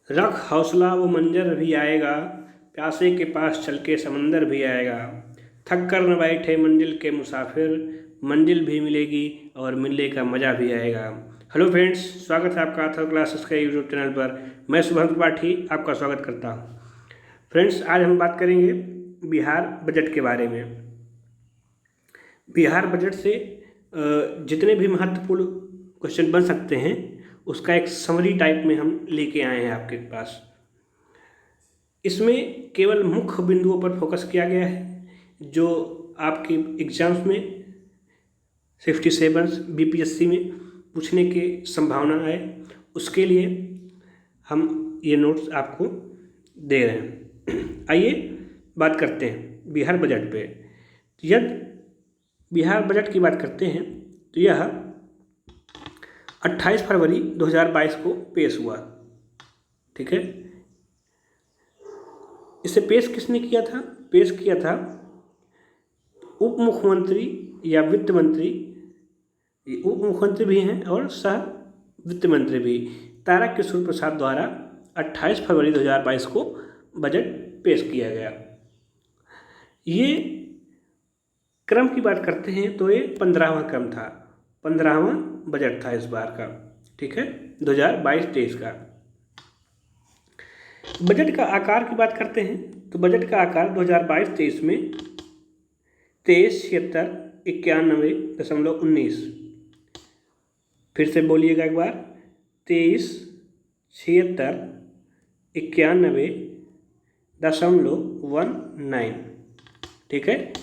रख हौसला वो मंजर भी आएगा, प्यासे के पास चल के समंदर भी आएगा। थक कर न बैठे मंजिल के मुसाफिर, मंजिल भी मिलेगी और मिलने का मज़ा भी आएगा। हेलो फ्रेंड्स, स्वागत है आपका थर्ड क्लासेस के यूट्यूब चैनल पर। मैं शुभम त्रिपाठी आपका स्वागत करता हूँ। फ्रेंड्स, आज हम बात करेंगे बिहार बजट के बारे में। बिहार बजट से जितने भी महत्वपूर्ण क्वेश्चन बन सकते हैं उसका एक समरी टाइप में हम लेके आए हैं आपके पास। इसमें केवल मुख्य बिंदुओं पर फोकस किया गया है जो आपके एग्जाम्स में 67 बीपीएससी में पूछने की संभावना है, उसके लिए हम ये नोट्स आपको दे रहे हैं। आइए बात करते हैं बिहार बजट पे। यदि बिहार बजट की बात करते हैं तो यह 28 फरवरी 2022 को पेश हुआ। ठीक है, इसे पेश किसने किया था? पेश किया था उप मुख्यमंत्री या वित्त मंत्री, उप मुख्यमंत्री भी हैं और सह वित्त मंत्री भी, तारकिशोर प्रसाद द्वारा 28 फरवरी 2022 को बजट पेश किया गया। ये क्रम की बात करते हैं तो ये 15वां क्रम था, 15वां बजट था इस बार का। ठीक है, 2022-23 का। बजट का आकार की बात करते हैं तो बजट का आकार 2022-23 में 23,96,91.19। फिर से बोलिएगा एक बार, 23,96,91.19। ठीक है,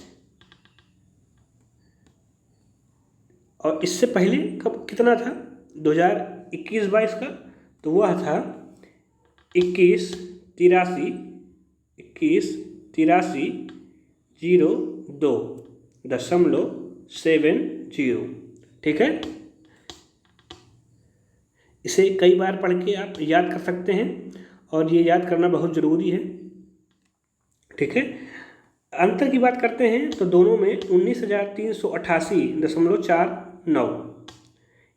और इससे पहले कब कितना था 2021-22 का? तो वह था 21,83,02.70। ठीक है, इसे कई बार पढ़ के आप याद कर सकते हैं और ये याद करना बहुत ज़रूरी है। ठीक है, अंतर की बात करते हैं तो दोनों में 19,388.49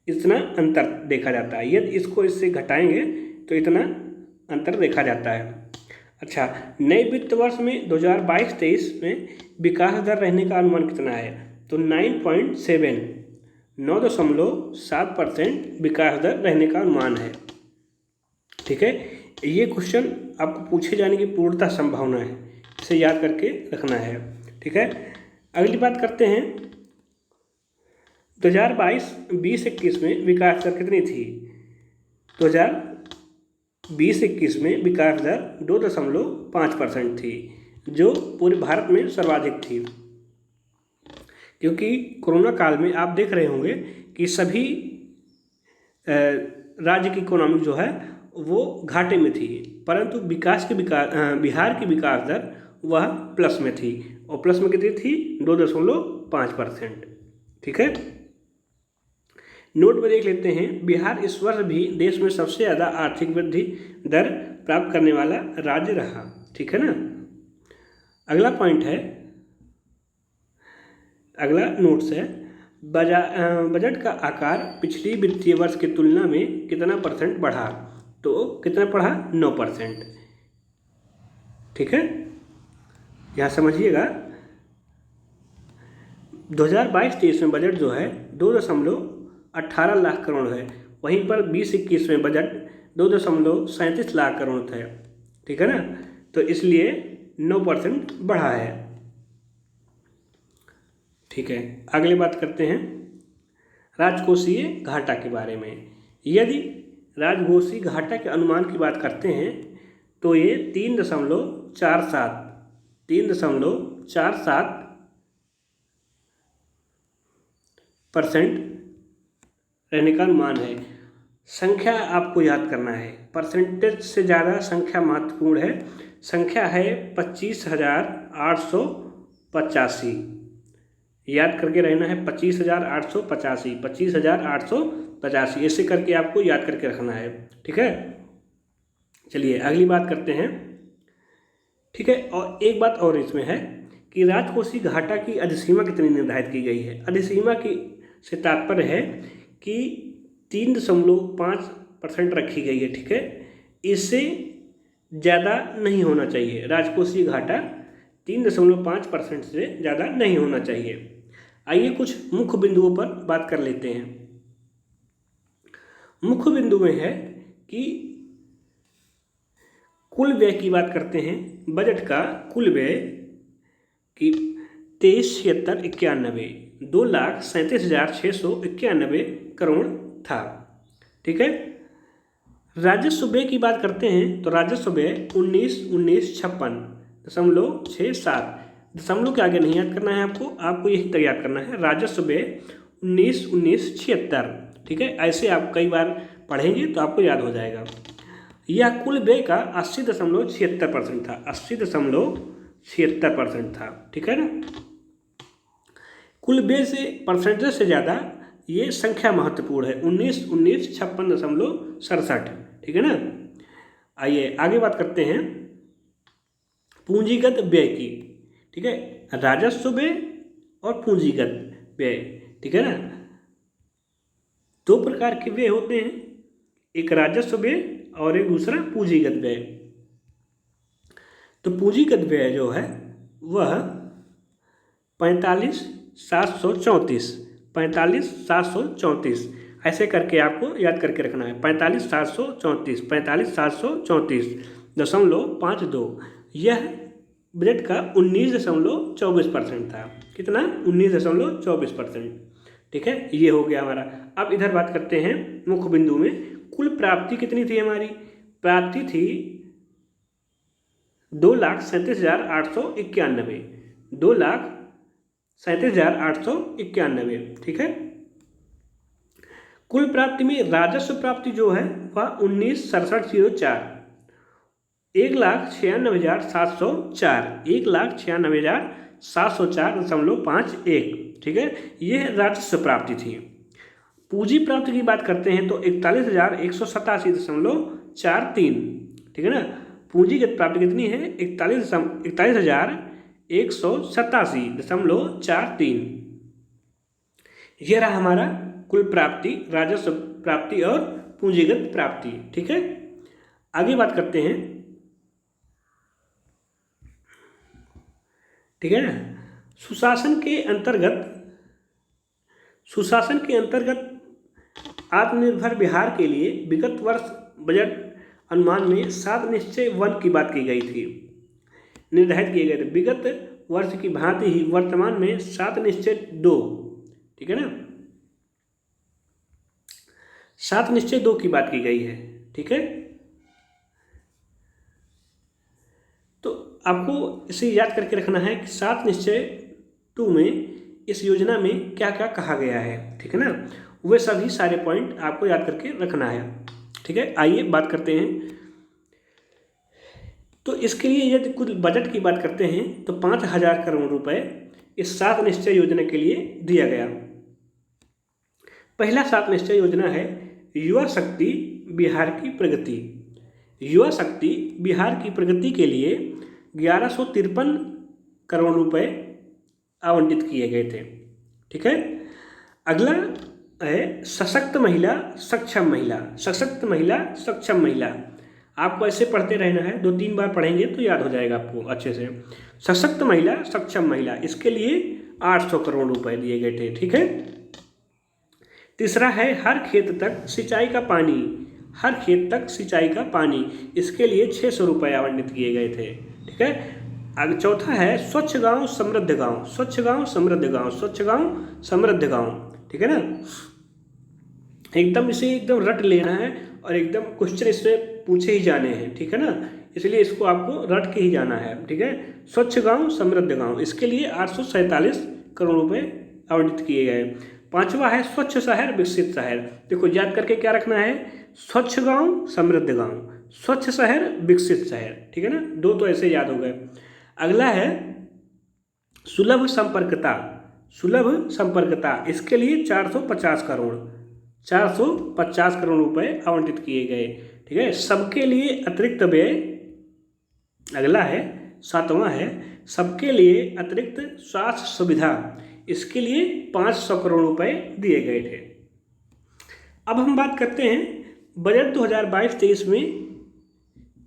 इतना अंतर देखा जाता है। यदि इसको इससे घटाएंगे तो इतना अंतर देखा जाता है। अच्छा, नए वित्त वर्ष में 2022-23 में विकास दर रहने का अनुमान कितना है? तो 9.7% विकास दर रहने का अनुमान है। ठीक है, ये क्वेश्चन आपको पूछे जाने की पूर्णतः संभावना है, इसे याद करके रखना है। ठीक है, अगली बात करते हैं 2022-20-21 में विकास दर कितनी थी? 2020-21 में विकास दर 2.5% थी, जो पूरे भारत में सर्वाधिक थी। क्योंकि कोरोना काल में आप देख रहे होंगे कि सभी राज्य की इकोनॉमी जो है वो घाटे में थी, परंतु बिहार की विकास दर वह प्लस में थी, और प्लस में कितनी थी? 2.5%। ठीक है, नोट में देख लेते हैं, बिहार इस वर्ष भी देश में सबसे ज़्यादा आर्थिक वृद्धि दर प्राप्त करने वाला राज्य रहा। ठीक है ना। अगला पॉइंट है, अगला नोट्स है, बजट का आकार पिछली वित्तीय वर्ष की तुलना में कितना परसेंट बढ़ा? तो कितना बढ़ा? 9%। ठीक है, यहाँ समझिएगा, 2022-23 में बजट जो है 2.18 लाख करोड़ है, वहीं पर 20-21 में बजट 2.37 लाख करोड़ था। ठीक है ना, तो इसलिए 9% बढ़ा है। ठीक है, अगली बात करते हैं राजकोषीय घाटा के बारे में। यदि राजकोषीय घाटा के अनुमान की बात करते हैं तो ये 3.47% रहने का अनुमान है। संख्या आपको याद करना है, परसेंटेज से ज़्यादा संख्या महत्वपूर्ण है। संख्या है 25,885, याद करके रहना है, 25,885, 25,885, ऐसे करके आपको याद करके रखना है। ठीक है, चलिए अगली बात करते हैं। ठीक है, और एक बात और इसमें है कि राजकोषीय घाटा की अधिसीमा कितनी निर्धारित की गई है? अधिसीमा की से तात्पर्य है कि 3.5% रखी गई है। ठीक है, इससे ज़्यादा नहीं होना चाहिए। राजकोषीय घाटा 3.5% से ज़्यादा नहीं होना चाहिए। आइए कुछ मुख्य बिंदुओं पर बात कर लेते हैं। मुख्य बिंदु में है कि कुल व्यय की बात करते हैं। बजट का कुल व्यय कि 23,76,91 2,37,691 करोड़ था। ठीक है। राजस्व व्यय की बात करते हैं तो राजस्व व्यय 19,1956.67, दशमलव के आगे नहीं याद करना है आपको यही तक याद करना है। राजस्व व्यय 19,1976। ठीक है, ऐसे आप कई बार पढ़ेंगे तो आपको याद हो जाएगा। यह कुल व्यय का 80.76% था। 80.76% था। ठीक है ना। कुल व्यय से परसेंटेज से ज़्यादा ये संख्या महत्वपूर्ण है, 19,1956.67। ठीक है ना। आइए आगे बात करते हैं पूंजीगत व्यय की। ठीक है, राजस्व व्यय और पूंजीगत व्यय। ठीक है ना। दो प्रकार के व्यय होते हैं, एक राजस्व व्यय और एक दूसरा पूंजीगत व्यय। तो पूंजीगत व्यय जो है वह 45,734 ऐसे करके आपको याद करके रखना है। 45,734 यह बजट का 19.24% था। कितना? 19.24%। ठीक है, ये हो गया हमारा। अब इधर बात करते हैं मुख्य बिंदु में, कुल प्राप्ति कितनी थी हमारी? प्राप्ति थी 2,37,891। 2,37,891। ठीक है। कुल प्राप्ति में राजस्व प्राप्ति जो है वह 19,67,04, 1,96,704, 1,96,704.51। ठीक है, यह राजस्व प्राप्ति थी। पूंजी प्राप्ति की बात करते हैं तो 41,187.43। ठीक है ना। पूंजीगत प्राप्ति कितनी है? 41,187.43। यह रहा हमारा कुल प्राप्ति, राजस्व प्राप्ति और पूंजीगत प्राप्ति। ठीक है। आगे बात करते हैं। ठीक है ना। सुशासन के अंतर्गत आत्मनिर्भर बिहार के लिए विगत वर्ष बजट अनुमान में 7 निश्चय 1 की बात की गई थी, निर्धारित किए गए थे। विगत वर्ष की भांति ही वर्तमान में 7 निश्चय 2, ठीक है ना, 7 निश्चय 2 की बात की गई है। ठीक है। तो आपको इसे याद करके रखना है कि 7 निश्चय 2 में इस योजना में क्या क्या कहा गया है। ठीक है ना। वे सभी सारे पॉइंट आपको याद करके रखना है। ठीक है। आइए बात करते हैं। तो इसके लिए यदि कुछ बजट की बात करते हैं तो 5,000 करोड़ रुपए इस 7 निश्चय योजना के लिए दिया गया। पहला 7 निश्चय योजना है युवा शक्ति बिहार की प्रगति। युवा शक्ति बिहार की प्रगति के लिए 1153 करोड़ रुपए आवंटित किए गए थे। ठीक है। अगला है सशक्त महिला सक्षम महिला। सशक्त महिला सक्षम महिला, आपको ऐसे पढ़ते रहना है, 2-3 बार पढ़ेंगे तो याद हो जाएगा आपको अच्छे से। सशक्त महिला सक्षम महिला, इसके लिए 800 करोड़ रुपए दिए गए थे। ठीक है। तीसरा है हर खेत तक सिंचाई का पानी। हर खेत तक सिंचाई का पानी, इसके लिए 600 रुपये आवंटित किए गए थे। ठीक है। अब चौथा है स्वच्छ गांव समृद्ध गांव। स्वच्छ गांव समृद्ध गांव, स्वच्छ गांव समृद्ध गांव। ठीक है ना। एकदम इसे एकदम रट लेना है और एकदम क्वेश्चन इसमें पूछे ही जाने हैं। ठीक है ना, इसलिए इसको आपको रट के ही जाना है। ठीक है। स्वच्छ गांव समृद्ध गांव, इसके लिए 847 करोड़ रुपए आवंटित किए गए। पांचवा है स्वच्छ शहर विकसित शहर। देखो याद करके क्या रखना है, स्वच्छ गांव समृद्ध गांव, स्वच्छ शहर विकसित शहर। ठीक है ना, 2 तो ऐसे याद हो गए। अगला है सुलभ संपर्कता। सुलभ संपर्कता, इसके लिए 450 करोड़ रुपए आवंटित किए गए। ठीक है। सबके लिए अतिरिक्त व्यय। अगला है 7वां है सबके लिए अतिरिक्त स्वास्थ्य सुविधा, इसके लिए 500 करोड़ रुपए दिए गए थे। अब हम बात करते हैं बजट 2022-23 में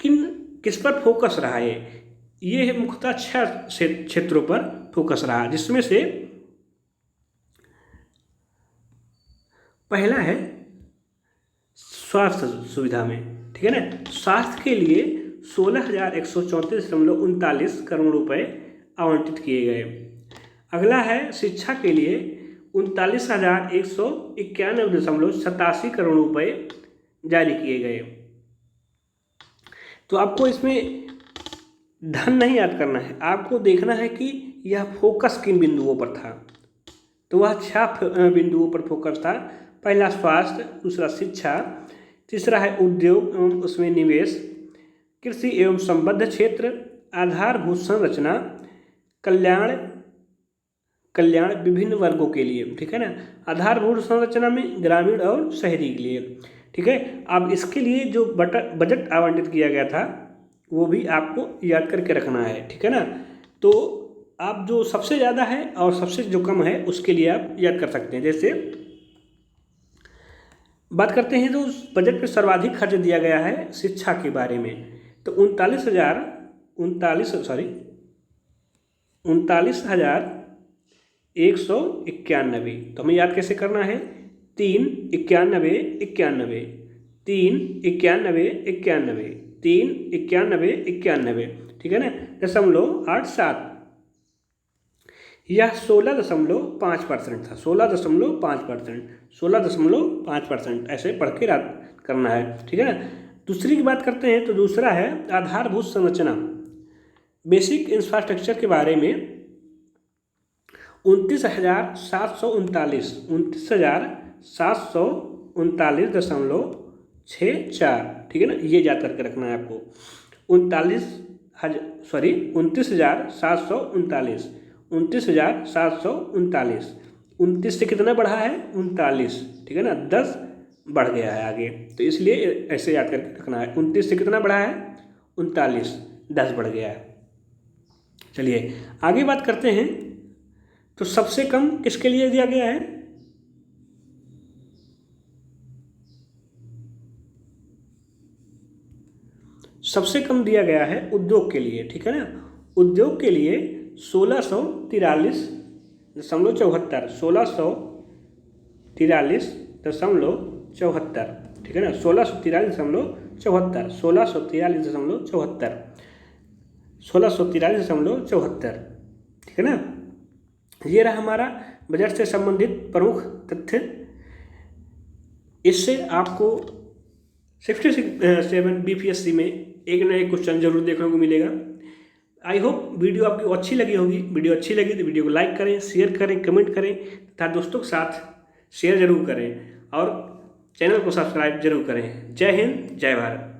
किस पर फोकस रहा है? ये मुख्यतः 6 क्षेत्रों पर फोकस रहा, जिसमें से पहला है स्वास्थ्य सुविधा में, ठीक है ना। स्वास्थ्य के लिए 16,134.39 करोड़ रुपए आवंटित किए गए। अगला है शिक्षा के लिए 39,191.87 करोड़ रुपए जारी किए गए। तो आपको इसमें धन नहीं याद करना है, आपको देखना है कि यह फोकस किन बिंदुओं पर था। तो वह 6 बिंदुओं पर फोकस था। पहला स्वास्थ्य, दूसरा शिक्षा, तीसरा है उद्योग एवं उसमें निवेश, कृषि एवं संबद्ध क्षेत्र, आधारभूत संरचना, कल्याण विभिन्न वर्गों के लिए, ठीक है ना। आधारभूत संरचना में ग्रामीण और शहरी के लिए, ठीक है। अब इसके लिए जो बजट आवंटित किया गया था वो भी आपको याद करके रखना है, ठीक है ना। तो आप जो सबसे ज़्यादा है और सबसे जो कम है उसके लिए आप याद कर सकते हैं। जैसे बात करते हैं तो उस बजट में सर्वाधिक खर्च दिया गया है शिक्षा के बारे में, तो 39,191। तो हमें याद कैसे करना है? 3 91 91, 3 91 91, 3 91 91, ठीक है ना, 0.87। यह 16.5% था, 16.5%, ऐसे पढ़ के याद करना है, ठीक है ना। दूसरी की बात करते हैं तो दूसरा है आधारभूत संरचना, बेसिक इंफ्रास्ट्रक्चर के बारे में 29,739.64, ठीक है ना, ये याद करके रखना है आपको। 29,739, 29 से कितना बढ़ा है? 39, ठीक है ना, 10 बढ़ गया है आगे, तो इसलिए ऐसे याद करके रखना है। 29 से कितना बढ़ा है? 39, 10 बढ़ गया है। चलिए आगे बात करते हैं। तो सबसे कम किसके लिए दिया गया है? सबसे कम दिया गया है उद्योग के लिए, ठीक है ना। उद्योग के लिए 1643.74, 1643.74, ठीक है ना, 1643.74, 1643.74, ठीक है ना। ये रहा हमारा बजट से संबंधित प्रमुख तथ्य। इससे आपको 67 BPSC में एक ना एक क्वेश्चन जरूर देखने को मिलेगा। आई होप वीडियो आपको अच्छी लगी होगी। वीडियो अच्छी लगी तो वीडियो को लाइक करें, शेयर करें, कमेंट करें तथा दोस्तों के साथ शेयर जरूर करें और चैनल को सब्सक्राइब जरूर करें। जय हिंद, जय भारत।